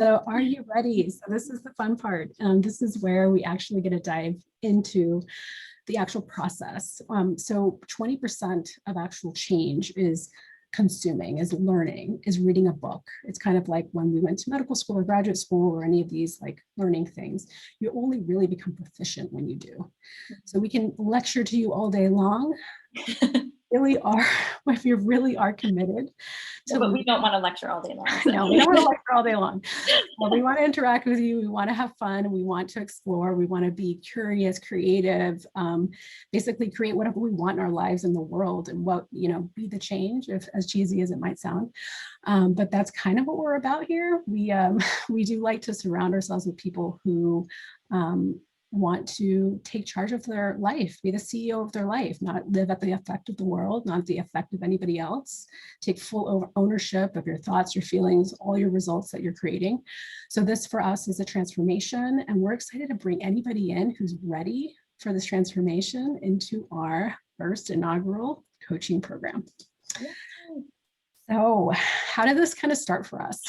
So are you ready? So this is the fun part. This is where we actually get to dive into the actual process. So 20% of actual change is consuming, is learning, is reading a book. It's kind of like when we went to medical school or graduate school or any of these like learning things, you only really become proficient when you do. So we can lecture to you all day long. Really are, if you really are committed to, but we don't want to lecture all day long. So. No, we don't want to lecture all day long. Well, we want to interact with you. We want to have fun. We want to explore. We want to be curious, creative, basically create whatever we want in our lives in the world and what, be the change, if as cheesy as it might sound. But that's kind of what we're about here. We do like to surround ourselves with people who want to take charge of their life, be the CEO of their life, not live at the effect of the world, not at the effect of anybody else, take full ownership of your thoughts, your feelings, all your results that you're creating. So this for us is a transformation, and we're excited to bring anybody in who's ready for this transformation into our first inaugural coaching program. Yeah. So how did this kind of start for us?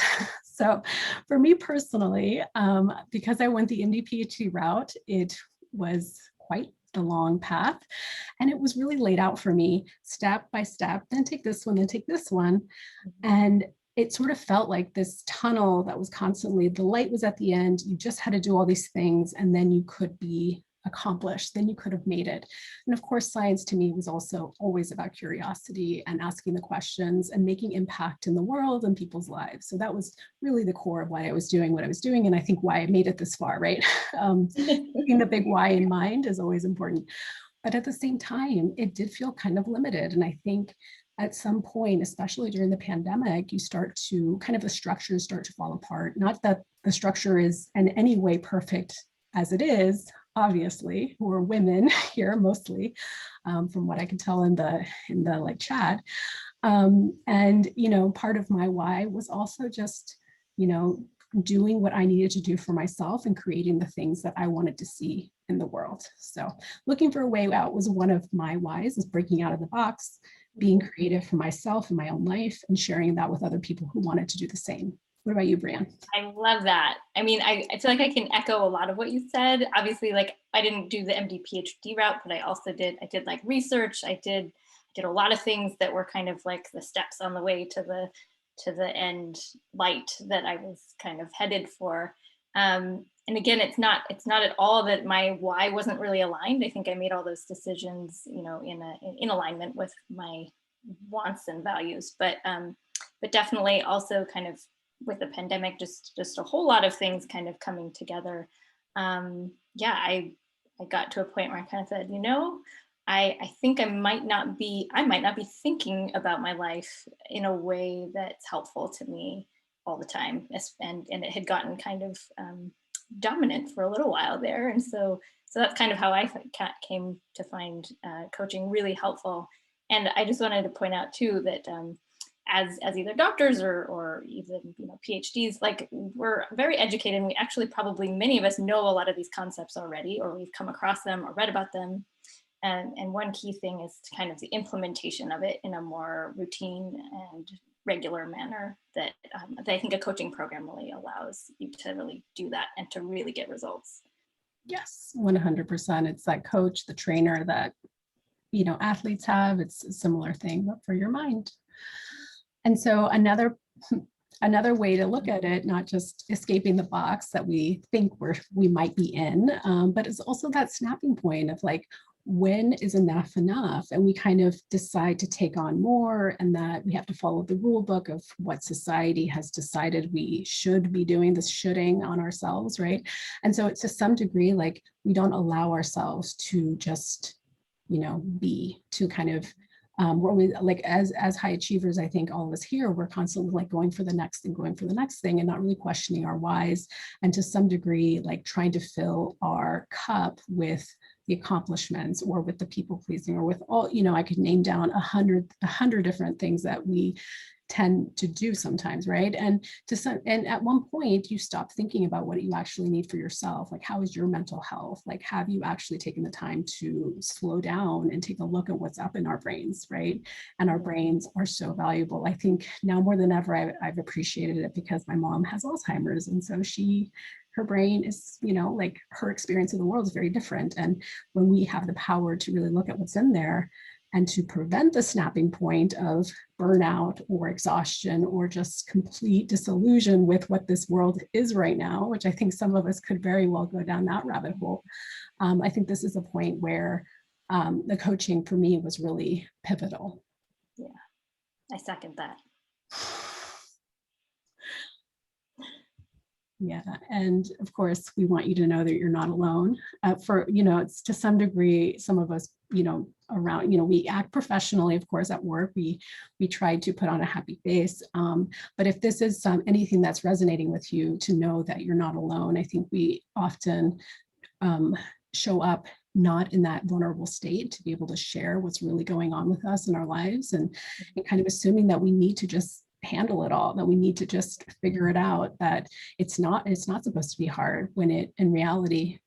So for me personally, because I went the MD PhD route, it was quite the long path. And it was really laid out for me step by step, then take this one, then take this one. And it sort of felt like this tunnel that was constantly, the light was at the end, you just had to do all these things and then you could be accomplished, then you could have made it. And of course, science to me was also always about curiosity and asking the questions and making impact in the world and people's lives. So that was really the core of why I was doing what I was doing, and I think why I made it this far, right? Keeping the big why in mind is always important. But at the same time, it did feel kind of limited. And I think at some point, especially during the pandemic, you start to the structures start to fall apart. Not that the structure is in any way perfect as it is, obviously. We're women here mostly, from what I can tell in the like chat. And part of my why was also just, doing what I needed to do for myself and creating the things that I wanted to see in the world. So looking for a way out was one of my whys, is breaking out of the box, being creative for myself in my own life, and sharing that with other people who wanted to do the same. What about you, Brianne? I love that. I mean, I feel like I can echo a lot of what you said. Obviously, like I didn't do the MD PhD route, but I did like research. I did a lot of things that were kind of like the steps on the way to the end light that I was kind of headed for. And again, it's not at all that my why wasn't really aligned. I think I made all those decisions, in alignment with my wants and values, but definitely also kind of with the pandemic, just a whole lot of things kind of coming together. I got to a point where I kind of said, I think I might not be thinking about my life in a way that's helpful to me all the time. And it had gotten kind of dominant for a little while there. And so that's kind of how I came to find coaching really helpful. And I just wanted to point out too that as either doctors or even PhDs, like we're very educated, and we actually probably many of us know a lot of these concepts already, or we've come across them or read about them. And one key thing is kind of the implementation of it in a more routine and regular manner that I think a coaching program really allows you to really do that and to really get results. Yes, 100%. It's that coach, the trainer that athletes have. It's a similar thing, but for your mind. And so another way to look at it, not just escaping the box that we think we might be in, but it's also that snapping point of like, when is enough? And we kind of decide to take on more, and that we have to follow the rule book of what society has decided we should be doing, this shoulding on ourselves, right? And so it's to some degree, like we don't allow ourselves to just, be, to kind of, we're always like, as high achievers, I think all of us here, we're constantly like going for the next thing and not really questioning our whys. And to some degree, like trying to fill our cup with the accomplishments or with the people pleasing or with all, I could name down 100 different things that we tend to do sometimes, right? And and at one point you stop thinking about what you actually need for yourself. Like, how is your mental health? Like, have you actually taken the time to slow down and take a look at what's up in our brains, right? And our brains are so valuable. I think now more than ever, I've appreciated it because my mom has Alzheimer's, and so her brain is, like, her experience of the world is very different. And when we have the power to really look at what's in there and to prevent the snapping point of burnout or exhaustion or just complete disillusion with what this world is right now, which I think some of us could very well go down that rabbit hole. I think this is a point where the coaching for me was really pivotal. Yeah, I second that. Yeah, and of course, we want you to know that you're not alone. It's to some degree, some of us, around, we act professionally, of course, at work. We try to put on a happy face. But if this is anything that's resonating with you, to know that you're not alone. I think we often show up not in that vulnerable state to be able to share what's really going on with us in our lives, and kind of assuming that we need to just handle it all, that we need to just figure it out, that it's not supposed to be hard when it in reality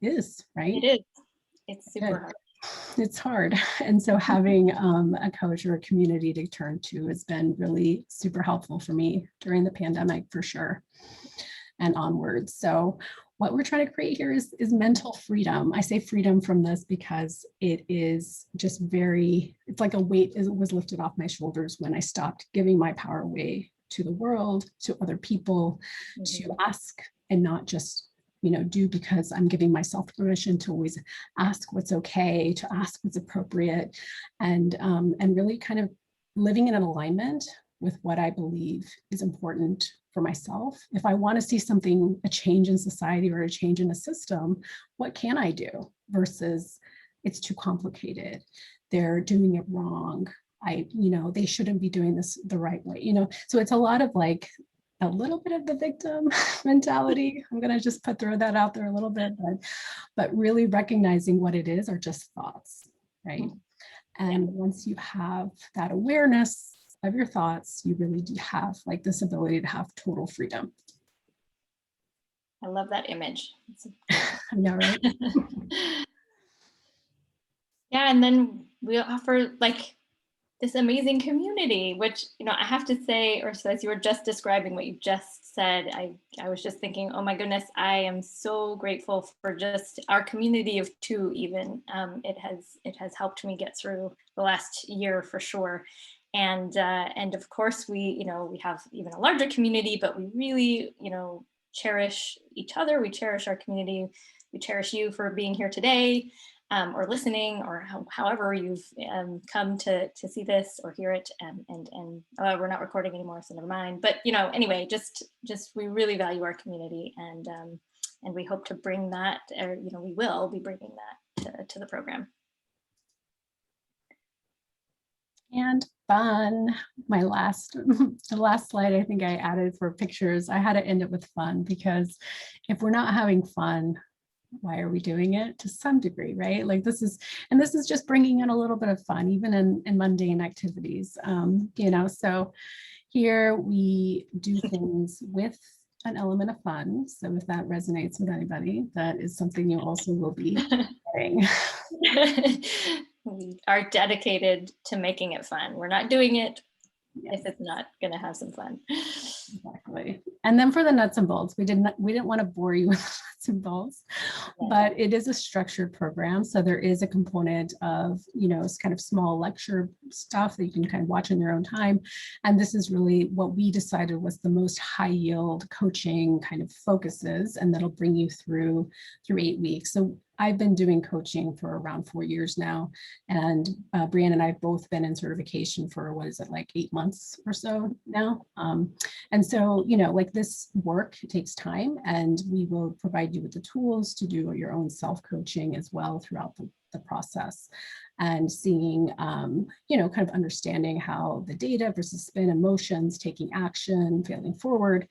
is, right? It is. It's super hard. It's hard. And so having a coach or a community to turn to has been really super helpful for me during the pandemic, for sure, and onwards. So what we're trying to create here is mental freedom. I say freedom from this because it is just it's like a weight was lifted off my shoulders when I stopped giving my power away to the world, to other people, to ask and not just, do because I'm giving myself permission to always ask what's okay, to ask what's appropriate, and really kind of living in an alignment with what I believe is important for myself. If I want to see a change in society or a change in a system, what can I do versus it's too complicated, they're doing it wrong, they shouldn't be doing this the right way, so it's a lot of like a little bit of the victim mentality. I'm going to just throw that out there a little bit, but really recognizing what it is are just thoughts, right? And once you have that awareness of your thoughts, you really do have like this ability to have total freedom. I love that image. I know, right? Yeah, and then we offer like this amazing community, which, I have to say, or as you were just describing what you just said, I was just thinking, oh my goodness, I am so grateful for just our community of two even. It has helped me get through the last year for sure. And of course we have even a larger community, but we really, cherish each other. We cherish our community. We cherish you for being here today. Or listening, or however you've come to see this or hear it, and we're not recording anymore, so never mind. But anyway, just we really value our community, and we hope to bring that, or we will be bringing that to the program. And fun. The last slide I think I added for pictures. I had to end it with fun, because if we're not having fun, why are we doing it? To some degree, right? Like this is just bringing in a little bit of fun, even in mundane activities. So here we do things with an element of fun. So if that resonates with anybody, that is something you also will be doing. We are dedicated to making it fun. We're not doing it if it's not going to have some fun. Exactly. And then for the nuts and bolts, we didn't want to bore you with nuts and bolts, but it is a structured program. So there is a component of, it's kind of small lecture stuff that you can kind of watch in your own time. And this is really what we decided was the most high yield coaching kind of focuses, and that'll bring you through 8 weeks. So I've been doing coaching for around 4 years now, and Brianne and I have both been in certification for, what is it, like 8 months or so now. And so, like this work takes time, and we will provide you with the tools to do your own self-coaching as well throughout the process, and seeing, kind of understanding how the data versus spin, emotions, taking action, failing forward.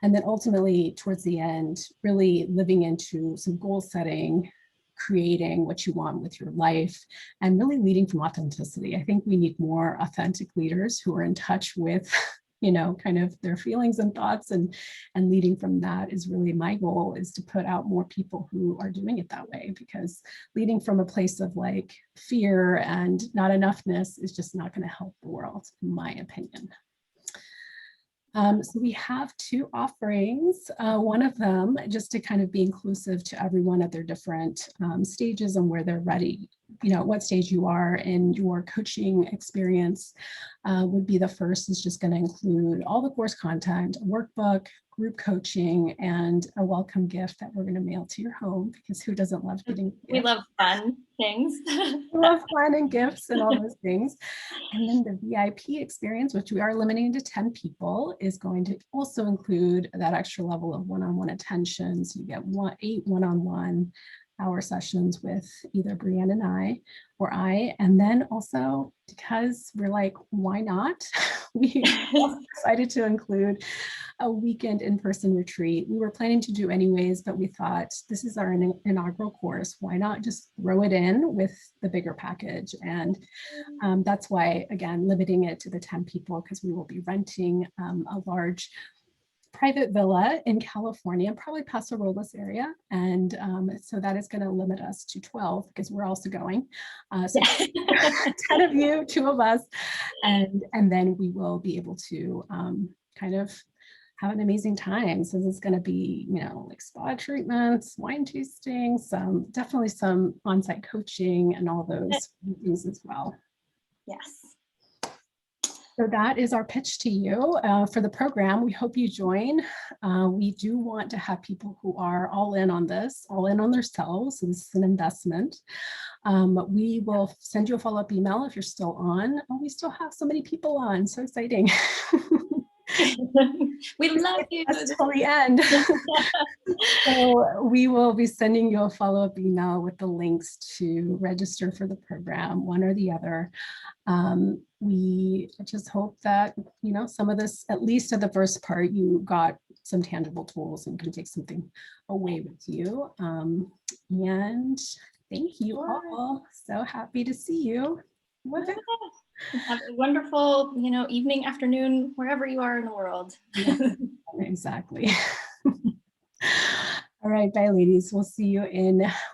And then ultimately towards the end, really living into some goal setting creating what you want with your life, and really leading from authenticity. I think we need more authentic leaders who are in touch with, you know, kind of their feelings and thoughts, and leading from that is really my goal, is to put out more people who are doing it that way, because leading from a place of like fear and not enoughness is just not going to help the world, in my opinion. So we have two offerings. One of them, just to kind of be inclusive to everyone at their different stages and where they're ready, you know, what stage you are in your coaching experience, would be the first, is just going to include all the course content, a workbook, group coaching, and a welcome gift that we're going to mail to your home, because who doesn't love getting gifts? We love fun things. We love fun and gifts and all those things. And then the VIP experience, which we are limiting to 10 people, is going to also include that extra level of one-on-one attention. So you get 8 one-on-one hour sessions with either Brianne and I, and then also, because we're like, why not? We also decided to include a weekend in-person retreat. We were planning to do anyways, but we thought, this is our inaugural course, why not just throw it in with the bigger package? And that's why, again, limiting it to the 10 people, because we will be renting a large private villa in California, probably Paso Robles area. And so that is going to limit us to 12, because we're also going. So 10 of you, 2 of us, and then we will be able to kind of have an amazing time. So there's going to be, you know, like spa treatments, wine tasting, definitely some on-site coaching, and all those things as well. Yes. So that is our pitch to you for the program. We hope you join. We do want to have people who are all in on this, all in on themselves. So this is an investment. We will send you a follow-up email if you're still on. Oh, we still have so many people on. So exciting. We love you. That's till the end. So we will be sending you a follow-up email with the links to register for the program, one or the other. We just hope that, you know, some of this, at least at the first part, you got some tangible tools and can take something away with you. And thank you all. So happy to see you. Have a wonderful, you know, evening, afternoon, wherever you are in the world. Exactly. All right, bye, ladies. We'll see you in